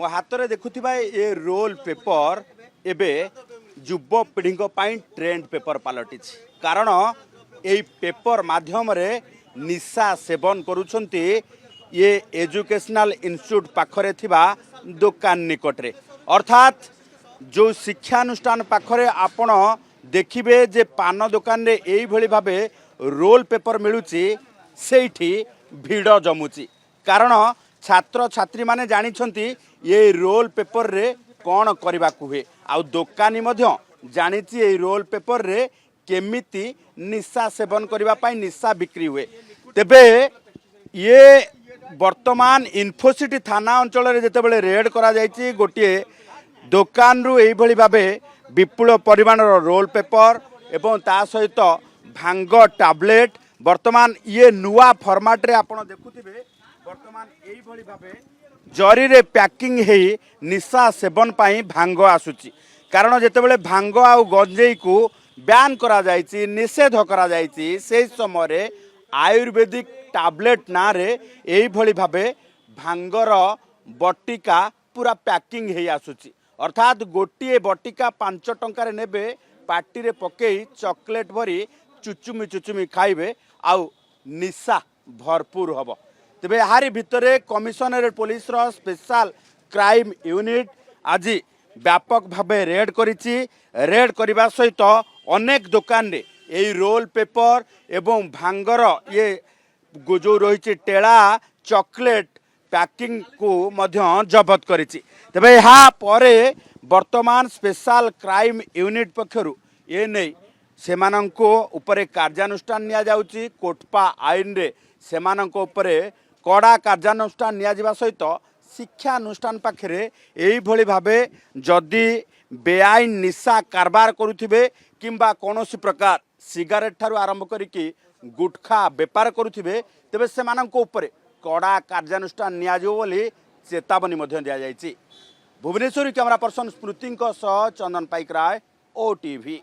मो हाथ में देखुवा ये रोल पेपर एबे युवपीढ़ी ट्रेंड पेपर पलटि कारण ये पेपर माध्यम रे निशा सेवन करुछंती ये एजुकेशनल इंस्टीट्यूट पाखरे थिबा दुकान निकटरे अर्थात जो शिक्षानुष्ठान पाखरे आपण देखिबे जे पान दुकान रे एई भली भाबे रोल पेपर मिलुची सेठी भिड़ जमुची कारण छात्र छात्री माने जानिछंती ये रोल पेपर रे कौन करबा हुए आउ दुकानी मध्य जानिछि ये रोल पेपर रे केमिति निशा सेवन करबा पाई निशा बिक्री हुए तेबे ये वर्तमान इन्फोसिटी थाना अंचल रे जेतेबेले रेड करा जायछि गोटे दुकान रु एई भली भाबे विपुल परिमाण रोल पेपर एवं ता सहित भांग टैबलेट वर्तमान ये नुआ फॉर्मेट रे आपण देखुथिबे वर्तमान एई भली भाबे जरी रे पैकिंग हेई निशा सेवन पाई भांग आसुची कारण जेतेबेले भांग आउ गंजेई को बैन करा जायछि निषेध करा जायछि से समय रे आयुर्वेदिक टैबलेट ना रे एई भली भाबे भांगर बटिका पूरा पैकिंग हेई आसुची अर्थात गोटे बटिका 5 टंका रे नेबे पार्टी रे पकेई चॉकलेट भरी चुचुमी खाइबे आउ निशा भरपूर हबो तेबे हारी भितरे कमिशनरेट पुलिस रो स्पेशल क्राइम यूनिट आज व्यापक भावे रेड करिछि रेड करबा सहित अनेक दुकान रे एई रोल पेपर एवं भांगर ये जो रही टेला चॉकलेट पैकिंग को मध्य जबत करिछि तेबे यहाँ परे वर्तमान स्पेशल क्राइम यूनिट पक्षरु ये नहीं सेमानंको उपरे कार्यानुष्ठान निया जाउछि कोटपा आईन रे सेमानंको उपरे कड़ा कार्यानुष्ठान निया जिबा सहित शिक्षानुष्ठान पाखरे एई भली भाबे जदि बेआईन निशा कारबार करुथिबे किंबा कोनोसी प्रकार सिगारेट ठारू आरंभ करिकि गुटखा बेपार करुथिबे तेबे सेमानंको उपरे कड़ा कार्यानुष्ठान निया जिवो बोली चेतावनी मध्य दिया जायछि। भुवनेश्वर कैमरा पर्सन स्मृति सह चंदन पाइक राय OTV।